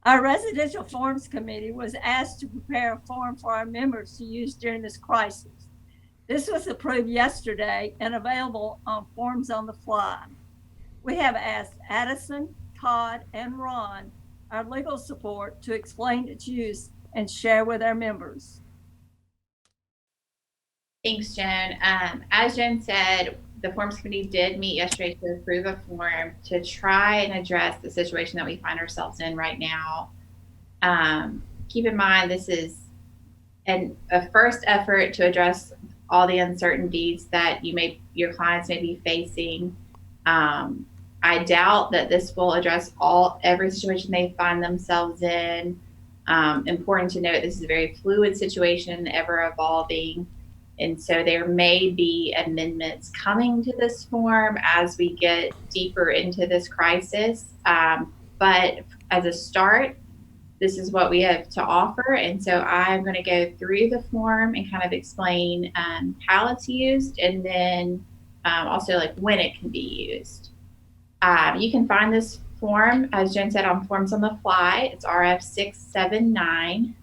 Our Residential Forms Committee was asked to prepare a form for our members to use during this crisis. This was approved yesterday and available on Forms on the Fly. We have asked Addison, Todd, and Ron, our legal support, to explain its use and share with our members. Thanks, Joan. As Joan said, the Forms Committee did meet yesterday to approve a form to try and address the situation that we find ourselves in right now. Keep in mind, this is a first effort to address all the uncertainties that your clients may be facing. I doubt that this will address every situation they find themselves in. Important to note, this is a very fluid situation, ever evolving. And so there may be amendments coming to this form as we get deeper into this crisis. But as a start, this is what we have to offer. And so I'm going to go through the form and kind of explain how it's used, and then also like when it can be used. You can find this form, as Jen said, on Forms on the Fly. It's RF 679.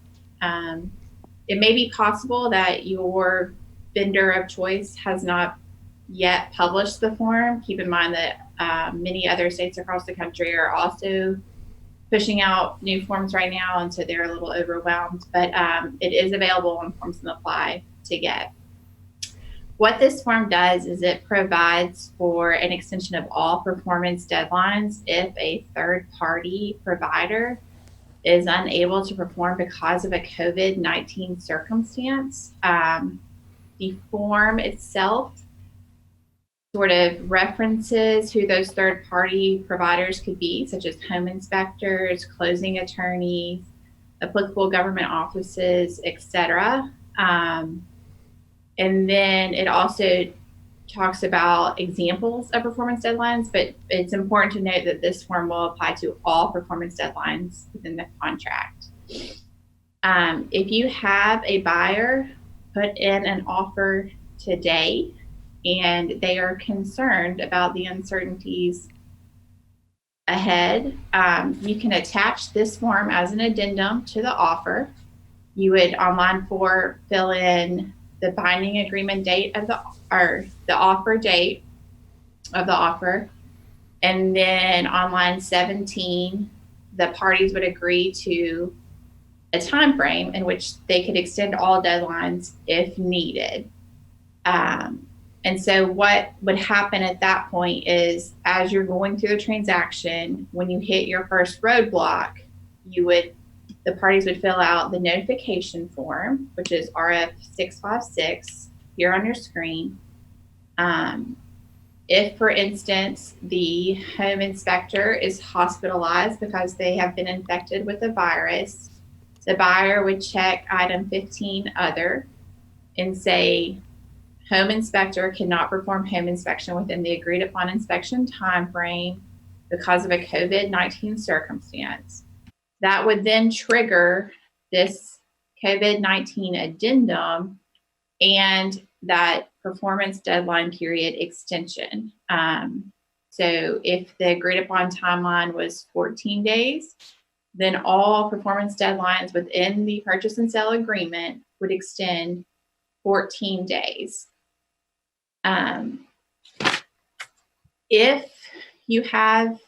It may be possible that your vendor of choice has not yet published the form. Keep in mind that many other states across the country are also pushing out new forms right now, and so they're a little overwhelmed, but it is available on Forms on the Fly to get. What this form does is it provides for an extension of all performance deadlines if a third-party provider is unable to perform because of a COVID-19 circumstance. The form itself sort of references who those third-party providers could be, such as home inspectors, closing attorneys, applicable government offices, etc. And then it also talks about examples of performance deadlines, but it's important to note that this form will apply to all performance deadlines within the contract. If you have a buyer put in an offer today and they are concerned about the uncertainties ahead, you can attach this form as an addendum to the offer. You would, on line 4, fill in the binding agreement date of the offer date of the offer. And then on line 17, the parties would agree to a time frame in which they could extend all deadlines if needed. And so what would happen at that point is, as you're going through the transaction, when you hit your first roadblock, the parties would fill out the notification form, which is RF 656 here on your screen. If, for instance, the home inspector is hospitalized because they have been infected with the virus, the buyer would check item 15 other and say, home inspector cannot perform home inspection within the agreed upon inspection time frame because of a COVID-19 circumstance. That would then trigger this COVID-19 addendum and that performance deadline period extension. So if the agreed upon timeline was 14 days, then all performance deadlines within the purchase and sale agreement would extend 14 days. If you have,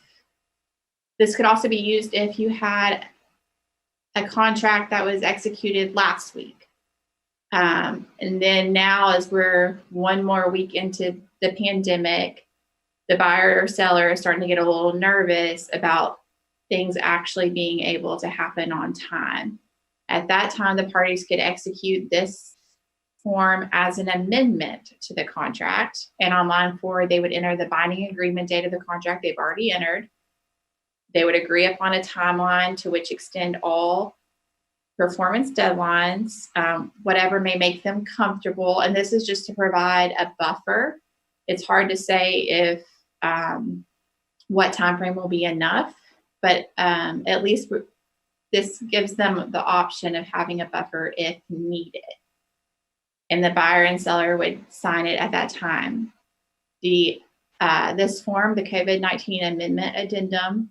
this could also be used if you had a contract that was executed last week. And then now, as we're one more week into the pandemic, the buyer or seller is starting to get a little nervous about things actually being able to happen on time. At that time, the parties could execute this form as an amendment to the contract. And on line 4, they would enter the binding agreement date of the contract they've already entered. They would agree upon a timeline to which extend all performance deadlines, whatever may make them comfortable. And this is just to provide a buffer. It's hard to say if what time frame will be enough, but at least this gives them the option of having a buffer if needed. And the buyer and seller would sign it at that time. This form, the COVID-19 Amendment Addendum,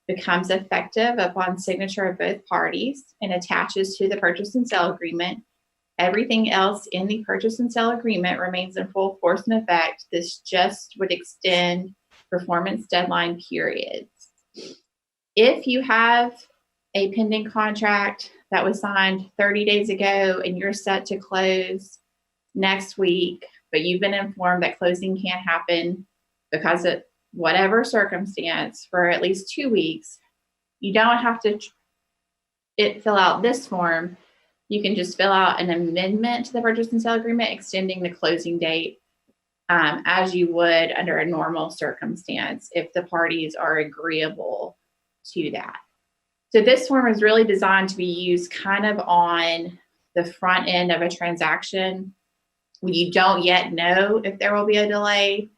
becomes effective upon signature of both parties and attaches to the purchase and sale agreement. Everything else in the purchase and sale agreement remains in full force and effect. This just would extend performance deadline periods. If you have a pending contract that was signed 30 days ago and you're set to close next week, but you've been informed that closing can't happen because of whatever circumstance for at least 2 weeks, you don't have to fill out this form. You can just fill out an amendment to the purchase and sale agreement extending the closing date as you would under a normal circumstance if the parties are agreeable to that. So this form is really designed to be used kind of on the front end of a transaction when you don't yet know if there will be a delay,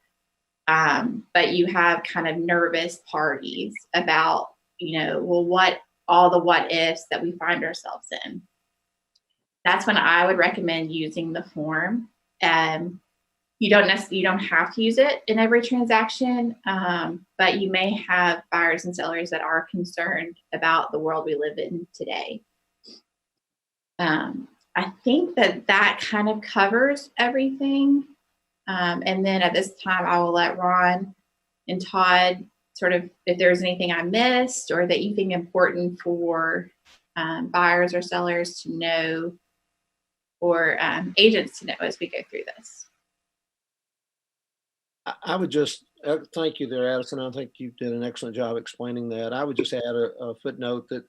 but you have kind of nervous parties about, well, what all the what ifs that we find ourselves in. That's when I would recommend using the form. You don't have to use it in every transaction, but you may have buyers and sellers that are concerned about the world we live in today. I think that kind of covers everything. And then at this time, I will let Ron and Todd sort of, if there's anything I missed or that you think important for buyers or sellers to know, or agents to know as we go through this. I would just thank you there, Addison. I think you did an excellent job explaining that. I would just add a footnote that,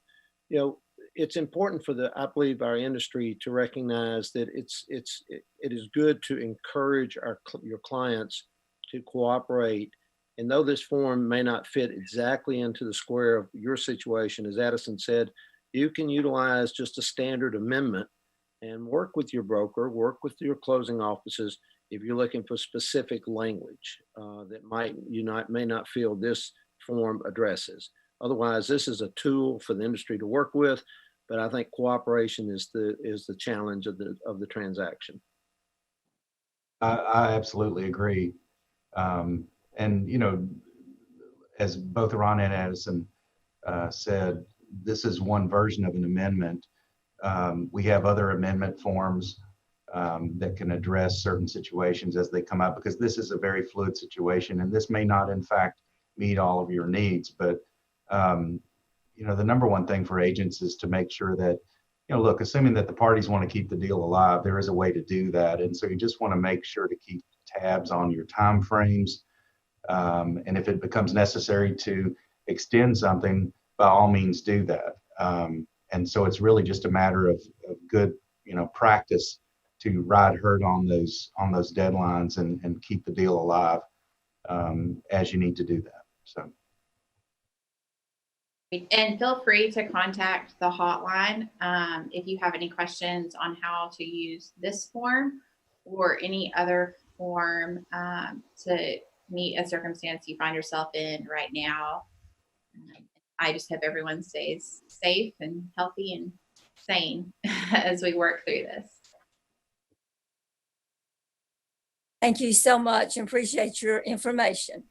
it's important for I believe our industry to recognize that it is good to encourage your clients to cooperate. And though this form may not fit exactly into the square of your situation, as Addison said, you can utilize just a standard amendment and work with your broker, work with your closing offices if you're looking for specific language that may not feel this form addresses. Otherwise, this is a tool for the industry to work with, but I think cooperation is the challenge of the transaction. I absolutely agree. And as both Ron and Addison said, this is one version of an amendment. We have other amendment forms that can address certain situations as they come up, because this is a very fluid situation, and this may not, in fact, meet all of your needs. But the number one thing for agents is to make sure that, look, assuming that the parties want to keep the deal alive, there is a way to do that, and so you just want to make sure to keep tabs on your time frames, and if it becomes necessary to extend something, by all means do that. And so it's really just a matter of good, practice to ride herd on those deadlines and keep the deal alive as you need to do that. So. And feel free to contact the hotline if you have any questions on how to use this form or any other form to meet a circumstance you find yourself in right now. I just hope everyone stays safe and healthy and sane as we work through this. Thank you so much and appreciate your information.